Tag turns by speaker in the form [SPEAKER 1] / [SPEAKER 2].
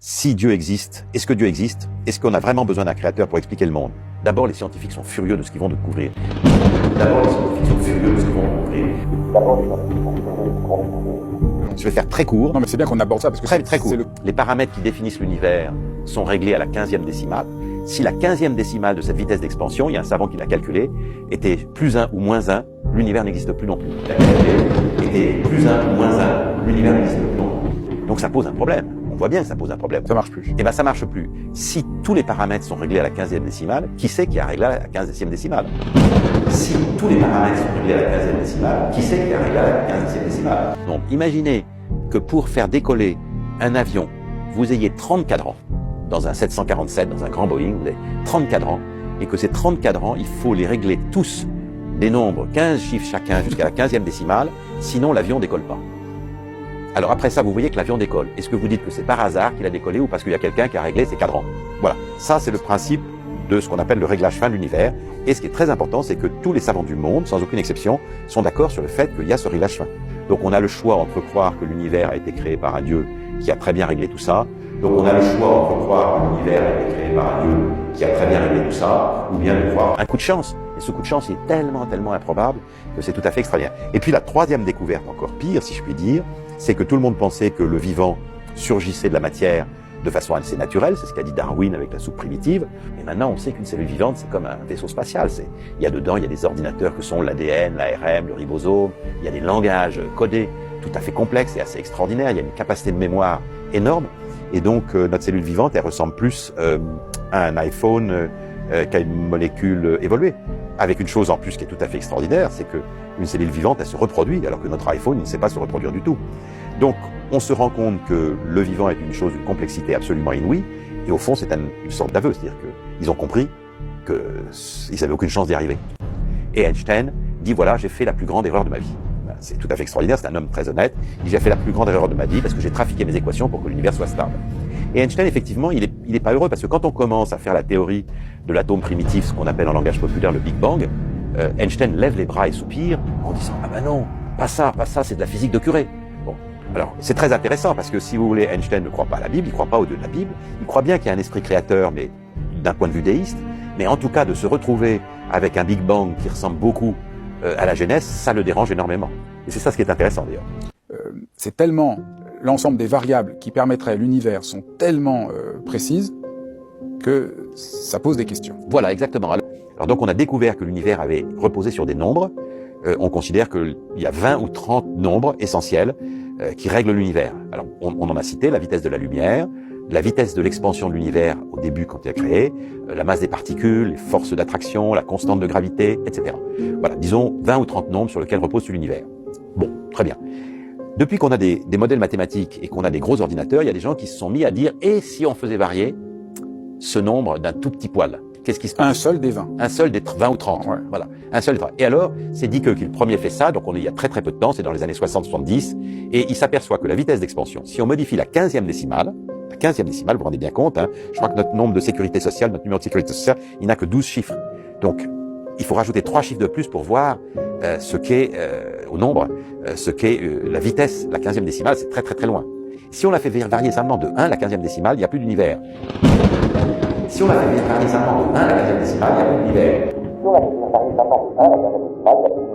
[SPEAKER 1] si Dieu existe, est-ce que Dieu existe? Est-ce qu'on a vraiment besoin d'un créateur pour expliquer le monde? D'abord, les scientifiques sont furieux de ce qu'ils vont découvrir. Je vais faire très court.
[SPEAKER 2] Non, mais c'est bien qu'on aborde ça parce que
[SPEAKER 1] très court. Les paramètres qui définissent l'univers sont réglés à la 15e décimale. Si la 15e décimale de cette vitesse d'expansion, il y a un savant qui l'a calculé, était plus 1 ou moins 1, l'univers n'existe plus non plus. La était plus 1 ou moins 1, l'univers n'existe plus non plus. Donc ça pose un problème. On voit bien que ça pose un problème.
[SPEAKER 2] ça marche plus.
[SPEAKER 1] Eh bien, ça marche plus. Si tous les paramètres sont réglés à la 15e décimale, qui c'est qui a réglé à la 15e décimale? Si tous les paramètres sont réglés à la 15e décimale, qui c'est qui a réglé à la 15e décimale? Donc, imaginez que pour faire décoller un avion, vous ayez 30 cadrans. Dans un 747, dans un grand Boeing, vous avez 30 cadrans, et que ces 30 cadrans, il faut les régler tous des nombres, 15 chiffres chacun jusqu'à la 15e décimale, sinon l'avion décolle pas. Alors après ça, vous voyez que l'avion décolle. Est-ce que vous dites que c'est par hasard qu'il a décollé ou parce qu'il y a quelqu'un qui a réglé ses cadrans? Voilà, ça c'est le principe de ce qu'on appelle le réglage fin de l'univers. Et ce qui est très important, c'est que tous les savants du monde, sans aucune exception, sont d'accord sur le fait qu'il y a ce réglage fin. Donc on a le choix entre croire que l'univers a été créé par un Dieu qui a très bien réglé tout ça. Donc on a le choix entre croire que l'univers a été créé par un Dieu qui a très bien réglé tout ça, ou bien de croire un coup de chance. Et ce coup de chance est tellement improbable que c'est tout à fait extraordinaire. Et puis la troisième découverte, encore pire si je puis dire, c'est que tout le monde pensait que le vivant surgissait de la matière de façon assez naturelle, c'est ce qu'a dit Darwin avec la soupe primitive. Et maintenant, on sait qu'une cellule vivante, c'est comme un vaisseau spatial. Il y a dedans, il y a des ordinateurs que sont l'ADN, l'ARN, le ribosome, il y a des langages codés tout à fait complexes et assez extraordinaires, il y a une capacité de mémoire énorme. Et donc, notre cellule vivante, elle ressemble plus à un iPhone qu'à une molécule évoluée. Avec une chose en plus qui est tout à fait extraordinaire, c'est qu'une cellule vivante, elle se reproduit, alors que notre iPhone, il ne sait pas se reproduire du tout. Donc, on se rend compte que le vivant est une chose d'une complexité absolument inouïe, et au fond, c'est une sorte d'aveu, c'est-à-dire qu'ils ont compris qu'ils n'avaient aucune chance d'y arriver. Et Einstein dit, voilà, j'ai fait la plus grande erreur de ma vie. C'est tout à fait extraordinaire, c'est un homme très honnête. Il dit, j'ai fait la plus grande erreur de ma vie parce que j'ai trafiqué mes équations pour que l'univers soit stable. Et Einstein, effectivement, il est pas heureux parce que quand on commence à faire la théorie de l'atome primitif, ce qu'on appelle en langage populaire le Big Bang, Einstein lève les bras et soupire en disant, ah ben non, pas ça, c'est de la physique de curé. Bon, alors c'est très intéressant parce que si vous voulez, Einstein ne croit pas à la Bible, il croit pas au Dieu de la Bible, il croit bien qu'il y a un esprit créateur, mais d'un point de vue déiste, mais en tout cas de se retrouver avec un Big Bang qui ressemble beaucoup à la Genèse, ça le dérange énormément. Et c'est ça ce qui est intéressant d'ailleurs.
[SPEAKER 2] C'est tellement, l'ensemble des variables qui permettraient à l'univers sont tellement précises que ça pose des questions.
[SPEAKER 1] Voilà, exactement. Alors donc on a découvert que l'univers avait reposé sur des nombres. On considère qu'il y a 20 ou 30 nombres essentiels qui règlent l'univers. Alors on en a cité la vitesse de la lumière, la vitesse de l'expansion de l'univers au début quand il a créé, la masse des particules, les forces d'attraction, la constante de gravité, etc. Voilà, disons 20 ou 30 nombres sur lesquels repose tout l'univers. Bon, très bien. Depuis qu'on a des modèles mathématiques et qu'on a des gros ordinateurs, il y a des gens qui se sont mis à dire « et si on faisait varier ce nombre d'un tout petit poil ?» Qu'est-ce qui se passe?
[SPEAKER 2] Un seul des 20.
[SPEAKER 1] Un seul des 20 ou 30. Ouais. Voilà. Un seul des 20. Et alors, c'est dit que le premier fait ça, donc il y a très peu de temps, c'est dans les années 60-70, et il s'aperçoit que la vitesse d'expansion, si on modifie la 15e décimale, vous vous rendez bien compte, hein, je crois que notre nombre de sécurité sociale, notre numéro de sécurité sociale, il n'a que 12 chiffres. Donc, il faut rajouter 3 chiffres de plus pour voir ce qu'est, au nombre, ce qu'est la vitesse, la 15e décimale, c'est très loin. Si on la fait varier simplement de 1, la 15e décimale, il n'y a plus d'univers. Si on la fait varier simplement de 1, la 15e décimale, il n'y a plus d'univers. Si on la fait varier simplement de 1, la 15e décimale, il n'y a plus d'univers.